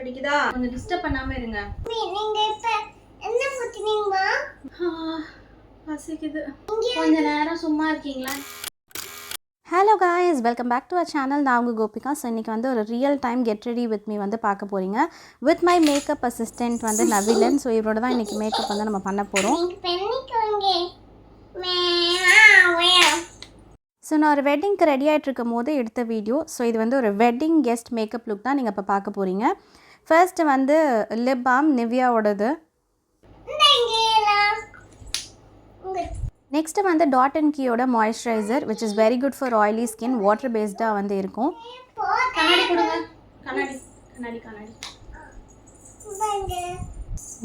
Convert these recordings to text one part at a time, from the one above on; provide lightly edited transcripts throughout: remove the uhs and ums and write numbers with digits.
கடிக்குதா? கொஞ்சம் டிஸ்டர்ப் பண்ணாம இருங்க. நீங்க இப்ப என்ன போட்டுனீங்கமா? பசிக்குது. கொஞ்ச நேரம் சும்மா இருக்கீங்களா? Hello guys, welcome back to our channel. நான் உங்கள் கோபிகா. ஸோ இன்றைக்கி வந்து ஒரு real time get ready with me வந்து பார்க்க போகிறீங்க. வித் மை மேக்கப் அசிஸ்டன்ட் வந்து நவிலன். ஸோ இவரோட தான் இன்றைக்கி மேக்கப் வந்து நம்ம பண்ண போகிறோம். ஸோ நான் ஒரு வெட்டிங்க்கு ரெடி ஆகிட்டு இருக்கும் போது எடுத்த வீடியோ. ஸோ இது வந்து ஒரு வெட்டிங் கெஸ்ட் மேக்கப் லுக் தான் நீங்கள் இப்போ பார்க்க போகிறீங்க. ஃபர்ஸ்ட் வந்து லிப் பாம் நிவ்யாவோடது. நெக்ஸ்ட்டு வந்து டாட் அண்ட் கீயோட moisturiser which is very good for oily skin. Water பேஸ்டாக வந்து இருக்கும். கண்ணாடி கொடுங்க. கண்ணாடி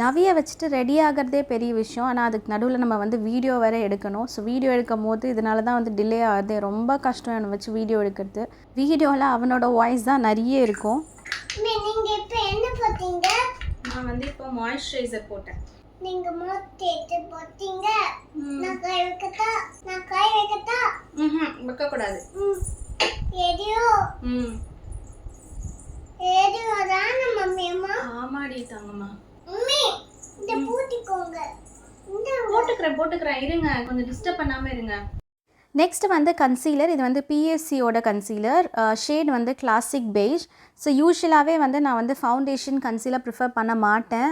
நவியை வச்சுட்டு ரெடி ஆகிறதே பெரிய விஷயம். ஆனால் அதுக்கு நடுவில் நம்ம வந்து வீடியோ வேறு எடுக்கணும். ஸோ வீடியோ எடுக்கும் போது இதனால தான் வந்து டிலே ஆகுது. ரொம்ப கஷ்டம் என்னை வச்சு வீடியோ எடுக்கிறது. வீடியோவில் அவனோட வாய்ஸ் தான் நிறைய இருக்கும். நான் வந்து இப்போ மாய்ஸ்சரைசர் போட்டேன். நீங்க மொத்தேட்டு போட்டீங்க. நான் கை வைக்கட்டா? வைக்க கூடாது. ஏடியோ தான மம்மி அம்மா. ஆமாடி தங்கம்மா. மம்மி இந்த பூட்டிக்கோங்க. போட்டுக்கிறேன் இருங்க. கொஞ்சம் டிஸ்டர்ப் பண்ணாம இருங்க. நெக்ஸ்ட் வந்து கன்சீலர். இது வந்து பிஎஸ்சியோட கன்சீலர். ஷேட் வந்து கிளாசிக் பெய்ஜ். ஸோ யூஸ்வலாகவே வந்து நான் வந்து ஃபவுண்டேஷன் கன்சீலர் ப்ரிஃபர் பண்ண மாட்டேன்.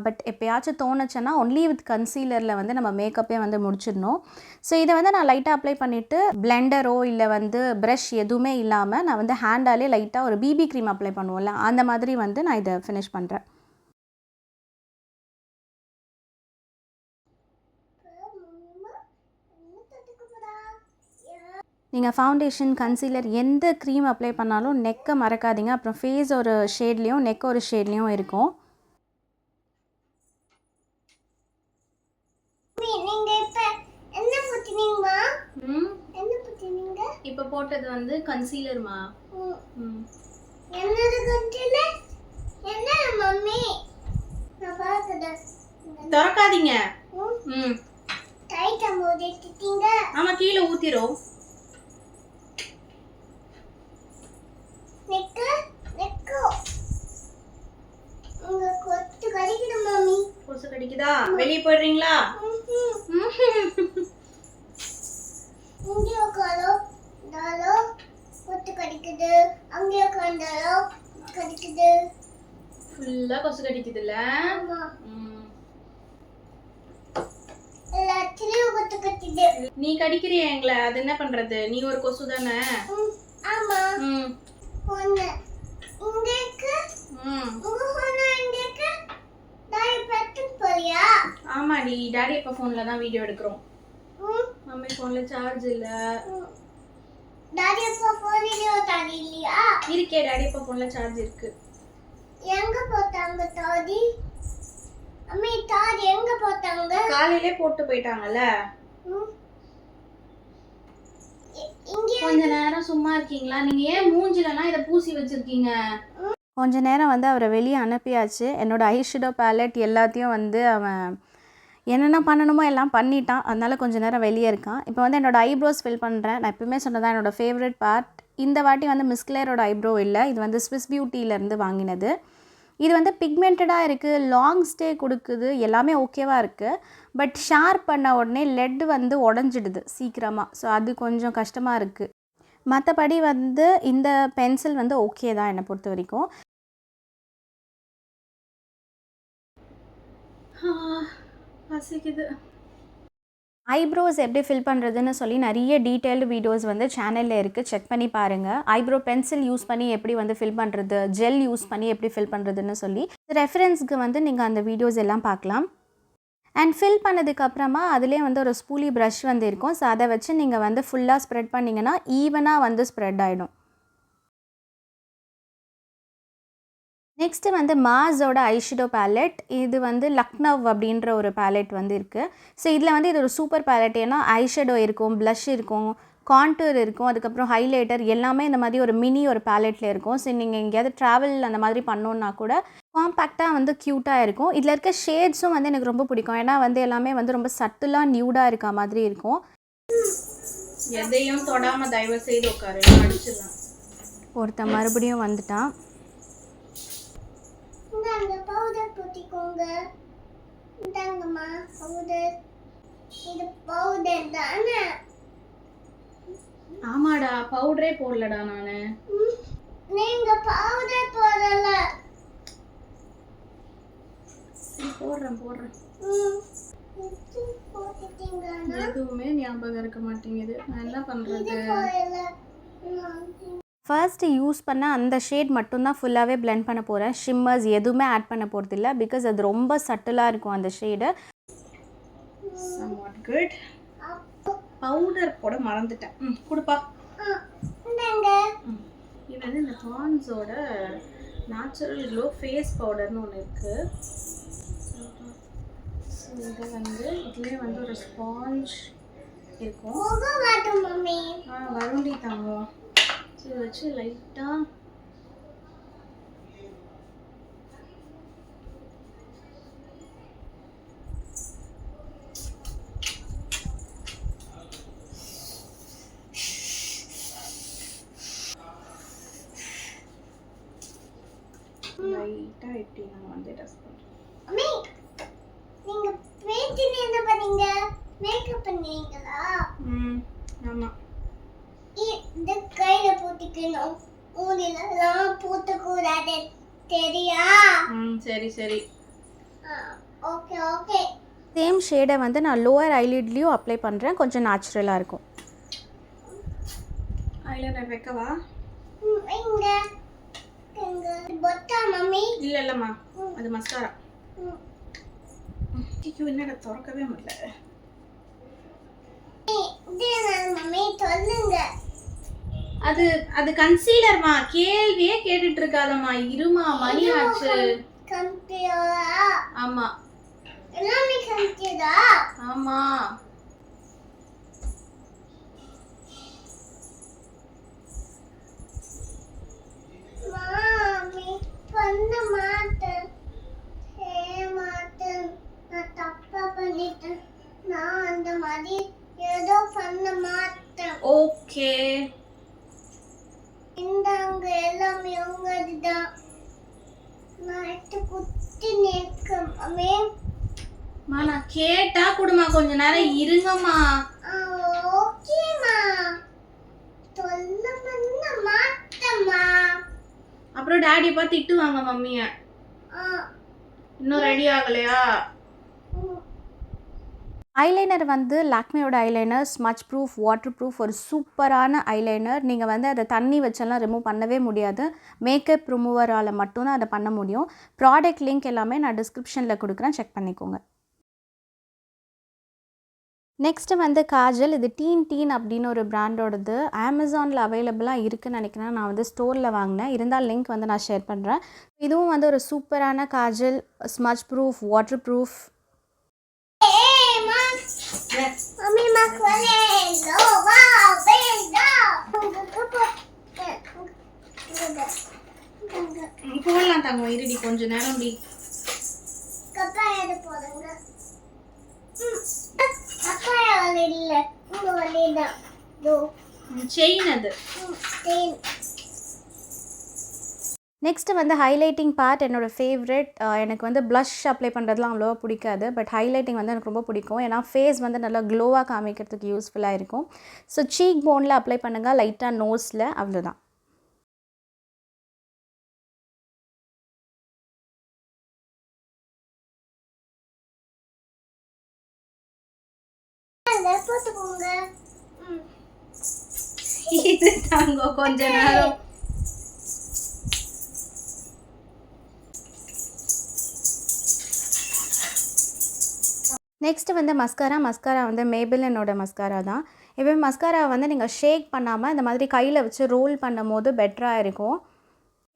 பட் எப்போயாச்சும் தோணுச்சுன்னா ஒன்லி வித் கன்சீலரில் வந்து நம்ம மேக்கப்பே வந்து முடிச்சிடணும். ஸோ இதை வந்து நான் லைட்டாக அப்ளை பண்ணிவிட்டு பிளெண்டரோ இல்லை வந்து ப்ரஷ் எதுவுமே இல்லாமல் நான் வந்து ஹேண்டாலே லைட்டாக ஒரு பிபி க்ரீம் அப்ளை பண்ணுவோம்ல, அந்த மாதிரி வந்து நான் இதை ஃபினிஷ் பண்ணுறேன். நீங்கள் ஃபவுண்டேஷன் கன்சீலர் எந்த க்ரீம் அப்ளை பண்ணாலும் நெக்கை மறக்காதீங்க. அப்புறம் ஃபேஸ் ஒரு ஷேட்லேயும் நெக் ஒரு ஷேட்லேயும் இருக்கும். இப்போ போட்டது வந்து கன்சீலர்மா. என்னது கன்சீலர்? என்ன மம்மி? நான் பாக்கடா. தரக்காதீங்க. டைட்டா மூடிட்டீங்க. ஆமா, கீழ ஊத்திரோம். நெக்கு உங்க கொத்து கடிக்குது மம்மி. கொசு கடிக்குதா? வெளிய போறீங்களா? இங்க உட்காரோ டாலோ கொத்து கடிக்குது. அங்க உட்கார்ந்தாலோ கடிக்குது. ஃபுல்லா கொசு கடிக்குதுல. ஆமா. எல்லாத்துலயும் கொத்து கடிக்குது. நீ கடிக்கிறியா எங்களை? அது என்ன பண்றது? நீ ஒரு கொசு தானே. ஆமா. ஒண்ணு இங்கக்கு ஒண்ணு இங்கக்கு. டாடி பட்டு போறியா? ஆமாடி, டாடி அப்பா ஃபோன்ல தான் வீடியோ எடுக்கிறோம். மம்மி ஃபோன்ல சார்ஜ் இல்ல. டாடி அப்பா ஃபோன்லயே தாடி இல்லையா? இருக்கே, டாடி அப்பா ஃபோன்ல சார்ஜ் இருக்கு. எங்க போட்டாங்க தாடி? அம்மே தாடி எங்க போட்டாங்க? காலையிலே போட்டு போயிட்டாங்கல. கொஞ்ச நேரம் சும்மா இருக்கீங்களா? நீங்க ஏன் மூஞ்சிலலாம் இத பூசி வச்சிருக்கீங்க? கொஞ்ச நேரம் வந்து அவரை வெளியே அனுப்பியாச்சு. என்னோடய ஐஷேடோ பேலட் எல்லாத்தையும் வந்து அவன் என்னென்ன பண்ணணுமோ எல்லாம் பண்ணிட்டான். அதனால் கொஞ்சம் நேரம் வெளியே இருக்கான். இப்போ வந்து என்னோடய ஐப்ரோஸ் ஃபில் பண்ணுறேன். நான் எப்பவுமே சொன்னதான் என்னோடய ஃபேவரட் பார்ட். இந்த வாட்டி வந்து மிஸ் கிளேரோட ஐப்ரோ இல்லை, இது வந்து ஸ்விஸ் பியூட்டியிலேருந்து வாங்கினது. இது வந்து பிக்மெண்டடாக இருக்குது, லாங் ஸ்டே கொடுக்குது, எல்லாமே ஓகேவாக இருக்குது. பட் ஷார்ப் பண்ண உடனே லெட் வந்து உடஞ்சிடுது சீக்கிரமாக. ஸோ அது கொஞ்சம் கஷ்டமாக இருக்குது. மற்றபடி வந்து இந்த பென்சில் வந்து ஓகே தான் என்னை பொறுத்த வரைக்கும். பசிக்குது. ஐப்ரோஸ் எப்படி ஃபில் பண்ணுறதுன்னு சொல்லி நிறைய டீட்டெயில்டு வீடியோஸ் வந்து சேனலில் இருக்குது, செக் பண்ணி பாருங்கள். ஐப்ரோ பென்சில் யூஸ் பண்ணி எப்படி வந்து ஃபில் பண்ணுறது, ஜெல் யூஸ் பண்ணி எப்படி ஃபில் பண்ணுறதுன்னு சொல்லி ரெஃபரன்ஸ்க்கு வந்து நீங்கள் அந்த வீடியோஸ் எல்லாம் பார்க்கலாம். அண்ட் ஃபில் பண்ணதுக்கப்புறமா அதிலே வந்து ஒரு ஸ்பூலி ப்ரஷ் வந்து இருக்கும். ஸோ அதை வச்சு நீங்கள் வந்து ஃபுல்லாக ஸ்ப்ரெட் பண்ணிங்கன்னா ஈவனாக வந்து ஸ்ப்ரெட் ஆகிடும். நெக்ஸ்ட்டு வந்து மாஸோட ஐஷேடோ பேலட். இது வந்து லக்னவ் அப்படின்ற ஒரு பேலட் வந்து இருக்குது. ஸோ இதில் வந்து இது ஒரு சூப்பர் பேலட். ஏன்னா ஐஷேடோ இருக்கும், ப்ளஷ் இருக்கும், கான்டூர் இருக்கும், அதுக்கப்புறம் ஹைலைட்டர் எல்லாமே இந்த மாதிரி ஒரு மினி ஒரு பேலட்டில் இருக்கும். ஸோ நீங்கள் எங்கேயாவது ட்ராவல் அந்த மாதிரி பண்ணோன்னா கூட காம்பேக்டாக வந்து க்யூட்டாக இருக்கும். இதில் இருக்க ஷேட்ஸும் வந்து எனக்கு ரொம்ப பிடிக்கும். ஏன்னா வந்து எல்லாமே வந்து ரொம்ப சட்டிலாக நியூடாக இருக்க மாதிரி இருக்கும். எதையும் தொடாமல் தயவு செய்து உட்காரு, அடிச்சிடலாம். ஒருத்தன் மறுபடியும் வந்துட்டான். இந்தாங்க பவுடர் போட்டிக்கோங்க. இந்தாங்கம்மா பவுடர். இது பவுடர் தானே? ஆமாடா, பவுடரே போடலடா நானு. நீங்க பவுடர் போடல. போடுறேன். இது போட்டுட்டீங்களா? எதுவுமே ஞாபகம் இருக்க மாட்டேங்குது. நான் என்ன பண்றது? போடல. ஃபர்ஸ்ட்டு யூஸ் பண்ண அந்த ஷேட் மட்டும்தான் ஃபுல்லாகவே பிளெண்ட் பண்ண போகிறேன். ஷிம்மர்ஸ் எதுவுமே ஆட் பண்ண போகிறது இல்லை, பிகாஸ் அது ரொம்ப சட்டிலாக இருக்கும் அந்த ஷேடு. somewhat good. பவுடர் போட மறந்துட்டேன். கொடுப்பா. இந்தாங்க. இது வந்து இந்த பான்ஸோட நேச்சுரல் க்ளோ ஃபேஸ் பவுடர்னு ஒன்று இருக்குது. ஸோ இதை வந்து இதுலேயே வந்து ஒரு ஸ்பாஞ்ச் இருக்கும். போக மாட்டோம் மம்மி. வருண்டி தாங்குவோம். ஸோ இதை வச்சு லைட்டாக லைட்டாக இப்படி நம்ம வந்து டஸ்ட் பண்ணுறோம். மம்மி நீங்க பேத்தில என்ன பண்ணீங்க? மேக்கப் பண்ணீங்களா? ஆமாம். இந்த கையில போட்டுக்கணும். ஊரிலெல்லாம் போட்டக்கூடாது தெரியா? சரி. ஓகே. சேம் ஷேடை வந்து நான் லோவர் ஐலிட்லேயும் அப்ளை பண்ணுறேன். கொஞ்சம் நேச்சுரலாக இருக்கும். ஐலைனர் வைக்கவா? இங்க பொட்டா மம்மி. இல்லைம்மா, அது மஸ்காரா. என்னடா திறக்கவே முடியல. மம்மி சொல்லுங்க. அது கன்சீலர்மா. கேள்வியே கேட்டுட்டு இருக்காதம்மா. இருமா, மணி ஆச்சு. கம்பியோரா? ஆமா. எல்லாமே கம்பியோரா? ஆமா. மாமி பண்ண மாட்டேன். நான் தப்பா பண்ணிட்டேன். நான் அந்த மாதிரி ஏதோ பண்ண மாட்டேன். ஓகே. இந்தாங்க எல்லாமே உங்கதுதான். நான் எடுத்து குத்தி நேக்கம் அம்மே. நான் கேட்டா கொடுமா, கொஞ்ச நேரம் இருங்கம்மா. ஓகேமா. சொல்ல பண்ண மாட்டேம்மா. அப்புறம் டாடி பார்த்து திட்டுவாங்க மம்மிய. இன்னும் ரெடி ஆகலையா? ஐலைனர் வந்து லாக்மியோட eyeliner smudge proof, waterproof, ஒரு சூப்பரான ஐலைனர். நீங்கள் வந்து அதை தண்ணி வச்செல்லாம் ரிமூவ் பண்ணவே முடியாது. மேக்கப் ரிமூவரால் மட்டும்தான் அதை பண்ண முடியும். ப்ராடக்ட் லிங்க் எல்லாமே நான் டிஸ்கிரிப்ஷனில் கொடுக்குறேன், செக் பண்ணிக்கோங்க. நெக்ஸ்ட்டு வந்து காஜல். இது டீன் அப்படின்னு ஒரு பிராண்டோடது. அமேசானில் அவைலபிளாக இருக்குதுன்னு நினைக்கிறேன். நான் வந்து ஸ்டோரில் வாங்கினேன். இருந்தால் லிங்க் வந்து நான் ஷேர் பண்ணுறேன். இதுவும் வந்து ஒரு சூப்பரான Kajal. Smudge proof, water proof. போடலாம் தாங்க, இருடி கொஞ்ச நேரம். செயின் அது. நெக்ஸ்ட்டு வந்து ஹைலைட்டிங் பார்ட் என்னோடய ஃபேவரெட். எனக்கு வந்து ப்ளஷ் அப்ளை பண்ணுறதுலாம் அவ்வளோவா பிடிக்காது. பட் ஹைலைட்டிங் வந்து எனக்கு ரொம்ப பிடிக்கும். ஏன்னா ஃபேஸ் வந்து நல்லா க்ளோவாக காமிக்கிறதுக்கு யூஸ்ஃபுல்லாக இருக்கும். ஸோ சீக் போனில் அப்ளை பண்ணுங்கள், லைட்டாக நோஸில், அவ்வளோதான். இது தாங்க கொஞ்ச நேரம். நெக்ஸ்ட்டு வந்து மஸ்காரா வந்து மேபிளினோட மஸ்காரா தான். எப்போயும் மஸ்காரா வந்து நீங்கள் ஷேக் பண்ணாமல் இந்த மாதிரி கையில் வச்சு ரோல் பண்ணும் போது பெட்டராக இருக்கும்.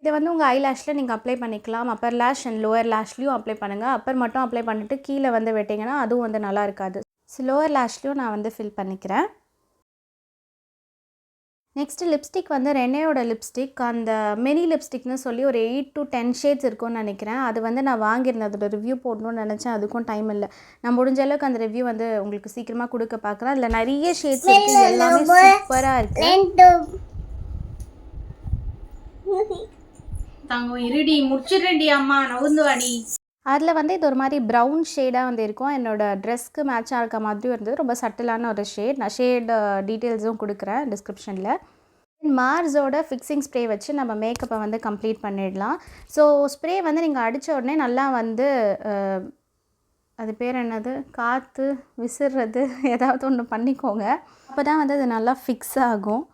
இதை வந்து உங்கள் ஐலாஷில் நீங்கள் அப்ளை பண்ணிக்கலாம். அப்பர் லேஷ் அண்ட் லோவர் லேஷ்லேயும் அப்ளை பண்ணுங்கள். அப்பர் மட்டும் அப்ளை பண்ணிவிட்டு கீழே வந்து வெட்டிங்கன்னா அதுவும் வந்து நல்லா இருக்காது. ஸோ லோவர் லேஷ்லேயும் நான் வந்து ஃபில் பண்ணிக்கிறேன். நெக்ஸ்ட்டு லிப்ஸ்டிக் வந்து ரெனேயோட லிப்ஸ்டிக். அந்த மினி லிப்ஸ்டிக்னு சொல்லி ஒரு 8 to 10 ஷேட்ஸ் இருக்கும்னு நினைக்கிறேன். அது வந்து நான் வாங்கியிருந்தேன். அதோட ரிவ்யூ போடணும்னு நினச்சேன், அதுக்கும் டைம் இல்லை. நான் முடிஞ்ச அளவுக்கு அந்த ரிவ்யூ வந்து உங்களுக்கு சீக்கிரமாக கொடுக்க பார்க்குறேன். அதில் நிறைய ஷேட்ஸ் இருக்குது, எல்லாமே சூப்பராக இருக்குது. தங்கம் இருடி முடிச்சிடுறேன்டி அம்மா நவுந்து வாடி. அதில் வந்து இது ஒரு மாதிரி ப்ரௌன் ஷேடாக வந்து இருக்கும். என்னோடய ட்ரெஸ்க்கு மேட்சாக இருக்க மாதிரியும் இருந்தது. ரொம்ப சட்டிலான ஒரு ஷேட். நான் ஷேடு டீட்டெயில்ஸும் கொடுக்குறேன் டிஸ்கிரிப்ஷனில். மார்ஸோட ஃபிக்ஸிங் ஸ்ப்ரே வச்சு நம்ம மேக்கப்பை வந்து கம்ப்ளீட் பண்ணிடலாம். ஸோ ஸ்ப்ரே வந்து நீங்கள் அடித்த உடனே நல்லா வந்து அது பேர் என்னது, காற்று விசிறது ஏதாவது ஒன்று பண்ணிக்கோங்க. அப்போ தான் வந்து அது நல்லா ஃபிக்ஸ் ஆகும்.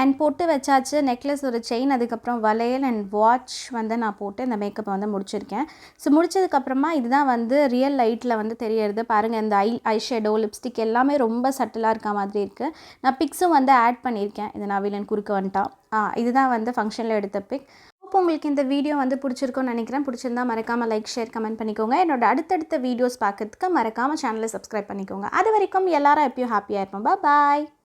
அண்ட் பொட்டு வச்சாச்சு, நெக்லஸ், ஒரு செயின், அதுக்கப்புறம் வளையல் அண்ட் வாட்ச் வந்து நான் போட்டு இந்த மேக்கப்பை வந்து முடிச்சிருக்கேன். ஸோ முடிச்சதுக்கப்புறமா இதுதான் வந்து ரியல் லைட்டில் வந்து தெரியறது. பாருங்கள், இந்த ஐ ஷேடோ, லிப்ஸ்டிக் எல்லாமே ரொம்ப சட்டிலாக இருக்க மாதிரி இருக்குது. நான் பிக்ஸும் வந்து ஆட் பண்ணியிருக்கேன். இது நவீனன் குறுக்க வந்துட்டான். இதுதான் வந்து ஃபங்க்ஷனில் எடுத்த பிக். இப்போ உங்களுக்கு இந்த வீடியோ வந்து பிடிச்சிருக்கும்னு நினைக்கிறேன். பிடிச்சிருந்தா மறக்காமல் லைக், ஷேர், கமெண்ட் பண்ணிக்கோங்க. என்னோட அடுத்தடுத்த வீடியோஸ் பார்க்கறதுக்கு மறக்காமல் சேனலை சப்ஸ்கிரைப் பண்ணிக்கோங்க. அது வரைக்கும் எல்லாரும் எப்பயும் ஹாப்பியாக இருப்போம். பாய்.